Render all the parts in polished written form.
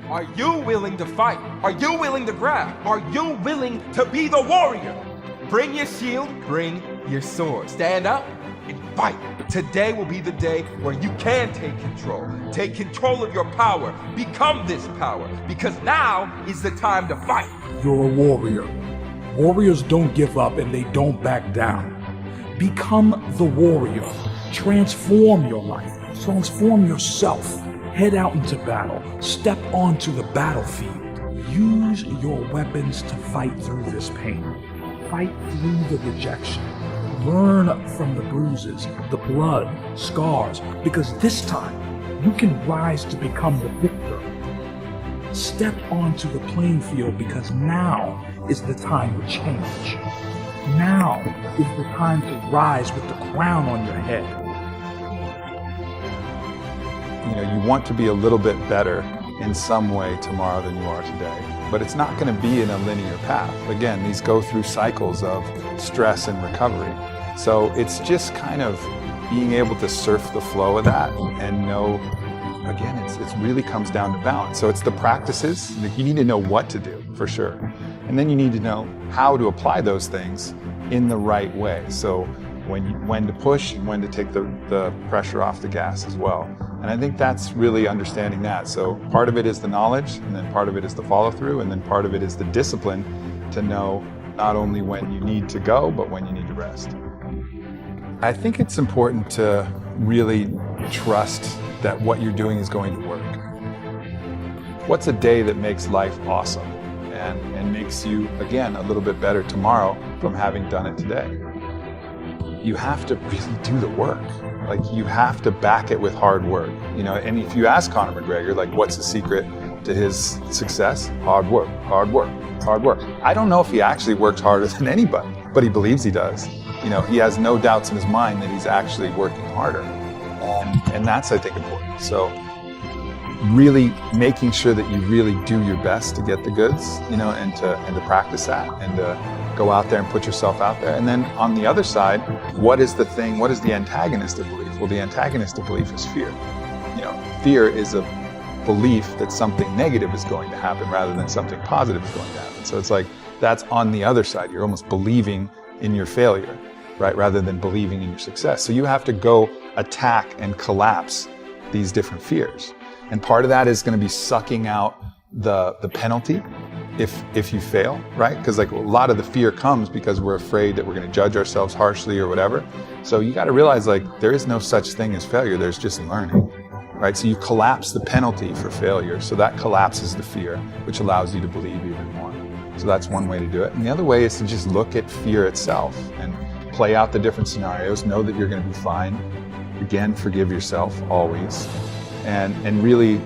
Are you willing to fight? Are you willing to grab? Are you willing to be the warrior? Bring your shield, bring your sword. Stand up and fight. Today will be the day where you can take control. Take control of your power. Become this power. Because now is the time to fight. You're a warrior. Warriors don't give up and they don't back down. Become the warrior. Transform your life. Transform yourself. Head out into battle. Step onto the battlefield. Use your weapons to fight through this pain. Fight through the rejection. Learn from the bruises, the blood, scars, because this time you can rise to become the victor. Step onto the playing field because now is the time to change. Now is the time to rise with the crown on your head. You want to be a little bit better in some way tomorrow than you are today. But it's not going to be in a linear path. Again, these go through cycles of stress and recovery. So it's just kind of being able to surf the flow of that and know, again, it really comes down to balance. So it's the practices. You need to know what to do, for sure. And then you need to know how to apply those things in the right way. So when to push and when to take the pressure off the gas as well. And I think that's really understanding that. So part of it is the knowledge, and then part of it is the follow through, and then part of it is the discipline to know not only when you need to go, but when you need to rest. I think it's important to really trust that what you're doing is going to work. What's a day that makes life awesome and makes you, again, a little bit better tomorrow from having done it today? You have to really do the work. Like, you have to back it with hard work. And if you ask Conor McGregor, like, what's the secret to his success? Hard work, hard work, hard work. I don't know if he actually works harder than anybody, but he believes he does. He has no doubts in his mind that he's actually working harder. And that's, I think, important. So really making sure that you really do your best to get the goods, and to practice that, and to go out there and put yourself out there. And then on the other side, what is the antagonist of belief? Well, the antagonist of belief is fear. Fear is a belief that something negative is going to happen rather than something positive is going to happen. So it's like, that's on the other side. You're almost believing in your failure, right? Rather than believing in your success. So you have to go attack and collapse these different fears. And part of that is going to be sucking out the penalty if you fail, right? Because like a lot of the fear comes because we're afraid that we're going to judge ourselves harshly or whatever. So you got to realize, like, there is no such thing as failure. There's just learning, right? So you collapse the penalty for failure. So that collapses the fear, which allows you to believe even more. So that's one way to do it. And the other way is to just look at fear itself and play out the different scenarios, know that you're going to be fine. Again, forgive yourself always. And really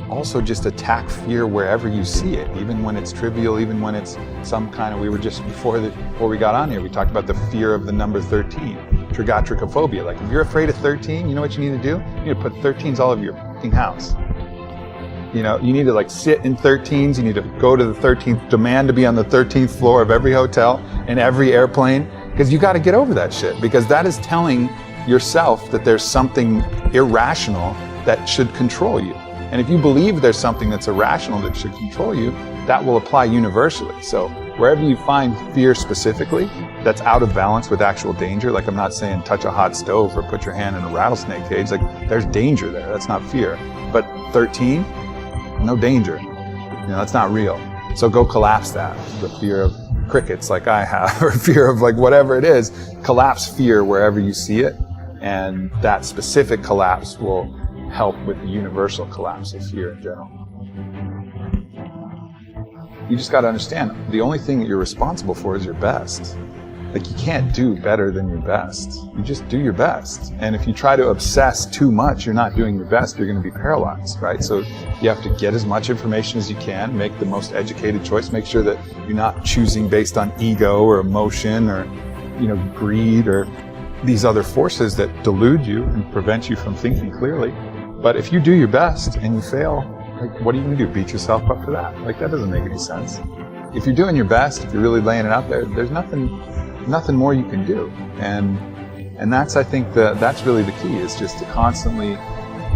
also just attack fear wherever you see it, even when it's trivial, even when it's some kind of, we were just, before we got on here, we talked about the fear of the number 13, trigotricophobia. Like, if you're afraid of 13, you know what you need to do? You need to put 13s all over your fucking house. You need to like sit in 13s, you need to go to the 13th, demand to be on the 13th floor of every hotel and every airplane, because you got to get over that shit, because that is telling yourself that there's something irrational that should control you. And if you believe there's something that's irrational that should control you, that will apply universally. So wherever you find fear specifically that's out of balance with actual danger, like, I'm not saying touch a hot stove or put your hand in a rattlesnake cage, like, there's danger there, that's not fear. But 13, no danger, that's not real. So go collapse that, the fear of crickets like I have, or fear of like whatever it is. Collapse fear wherever you see it, and that specific collapse will help with the universal collapse of fear in general. You just got to understand, the only thing that you're responsible for is your best. Like, you can't do better than your best. You just do your best. And if you try to obsess too much, you're not doing your best, you're going to be paralyzed, right? So you have to get as much information as you can, make the most educated choice, make sure that you're not choosing based on ego or emotion or, greed or these other forces that delude you and prevent you from thinking clearly. But if you do your best and you fail, like, what are you going to do? Beat yourself up for that? Like, that doesn't make any sense. If you're doing your best, if you're really laying it out there, there's nothing more you can do. And that's, I think, that's really the key, is just to constantly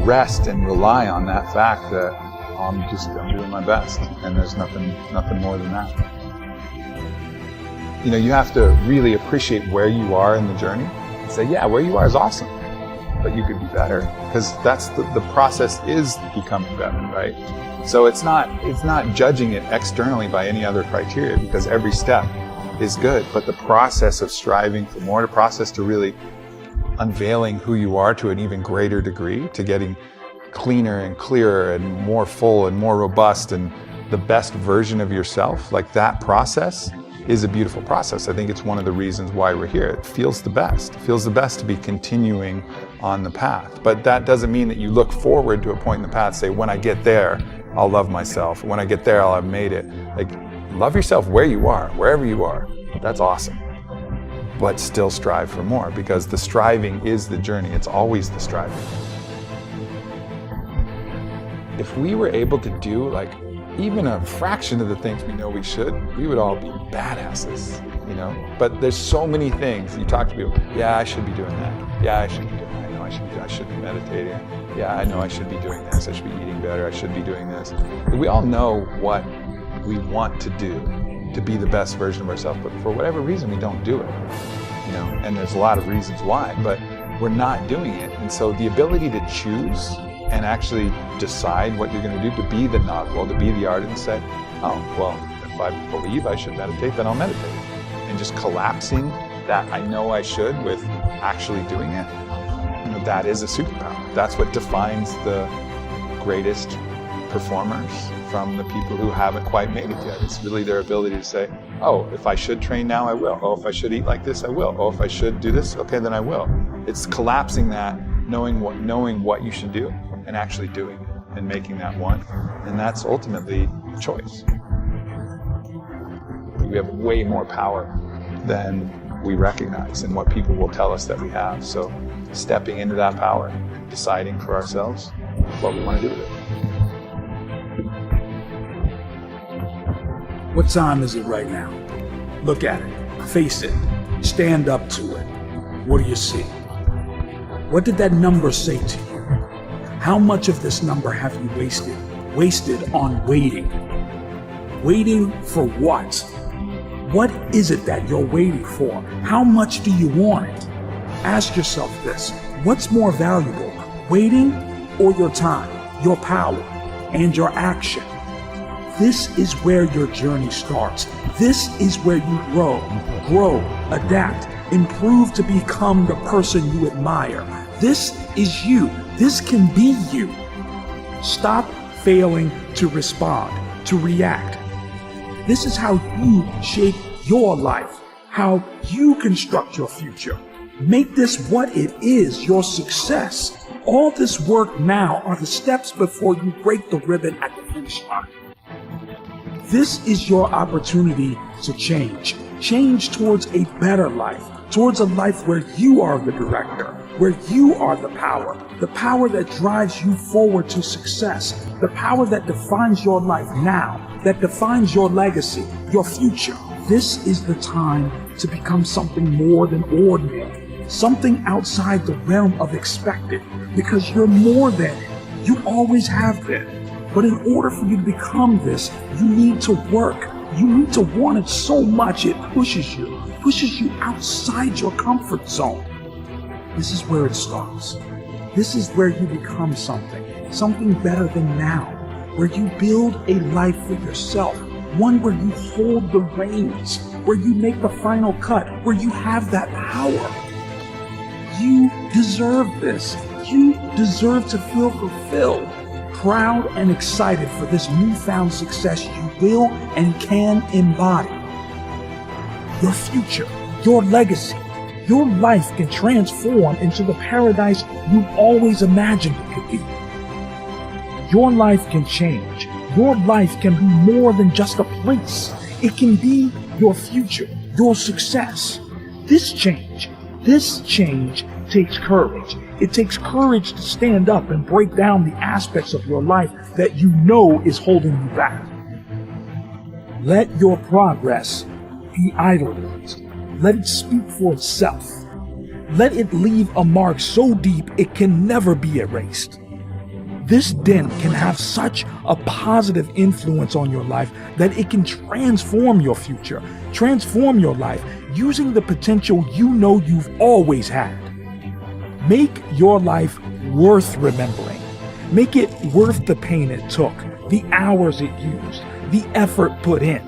rest and rely on that fact that I'm doing my best, and there's nothing more than that. You know, you have to really appreciate where you are in the journey and say, yeah, where you are is awesome, but you could be better, because that's the process is becoming better, right? So it's not judging it externally by any other criteria, because every step is good, but the process of striving for more, the process to really unveiling who you are to an even greater degree, to getting cleaner and clearer and more full and more robust and the best version of yourself, like that process is a beautiful process. I think it's one of the reasons why we're here. It feels the best. It feels the best to be continuing on the path. But that doesn't mean that you look forward to a point in the path, say, when I get there, I'll love myself. When I get there, I'll have made it. Like, love yourself where you are, wherever you are. That's awesome. But still strive for more, because the striving is the journey. It's always the striving. If we were able to do like even a fraction of the things we know we should, we would all be badasses, you know? But there's so many things. You talk to people, yeah, I should be doing that. Yeah, I should be doing that. I know I should be meditating. Yeah, I know I should be doing this. I should be eating better. I should be doing this. We all know what we want to do to be the best version of ourselves, but for whatever reason, we don't do it, you know? And there's a lot of reasons why, but we're not doing it. And so the ability to choose and actually decide what you're going to do, to be the novel, to be the artist, and say, oh, well, if I believe I should meditate, then I'll meditate. And just collapsing that I know I should with actually doing it, you know, that is a superpower. That's what defines the greatest performers from the people who haven't quite made it yet. It's really their ability to say, oh, if I should train now, I will. Oh, if I should eat like this, I will. Oh, if I should do this, okay, then I will. It's collapsing that, knowing what you should do, and actually doing it and making that one. And that's ultimately a choice. We have way more power than we recognize and what people will tell us that we have. So stepping into that power, deciding for ourselves what we want to do with it. What time is it right now? Look at it. Face it. Stand up to it. What do you see? What did that number say to you? How much of this number have you wasted? Wasted on waiting. Waiting for what? What is it that you're waiting for? How much do you want it? Ask yourself this. What's more valuable, waiting or your time, your power, and your action? This is where your journey starts. This is where you grow, adapt, improve to become the person you admire. This is you. This can be you. Stop failing to respond, to react. This is how you shape your life, how you construct your future. Make this what it is, your success. All this work now are the steps before you break the ribbon at the finish line. This is your opportunity to change. Change towards a better life, towards a life where you are the director, where you are the power that drives you forward to success, the power that defines your life now, that defines your legacy, your future. This is the time to become something more than ordinary, something outside the realm of expected, because you're more than it. You always have been. But in order for you to become this, you need to work. You need to want it so much it pushes you outside your comfort zone. This is where it starts. This is where you become something better than now, where you build a life for yourself, one where you hold the reins, where you make the final cut, where you have that power. You deserve this. You deserve to feel fulfilled, proud and excited for this newfound success you will and can embody. Your future, your legacy, your life can transform into the paradise you've always imagined it could be. Your life can change. Your life can be more than just a place. It can be your future, your success. This change takes courage. It takes courage to stand up and break down the aspects of your life that you know is holding you back. Let your progress be idolized. Let it speak for itself. Let it leave a mark so deep it can never be erased. This dent can have such a positive influence on your life that it can transform your future, transform your life using the potential you know you've always had. Make your life worth remembering. Make it worth the pain it took, the hours it used, the effort put in.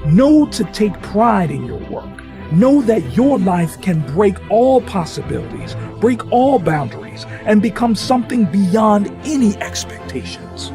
Know to take pride in your work. Know that your life can break all possibilities, break all boundaries, and become something beyond any expectations.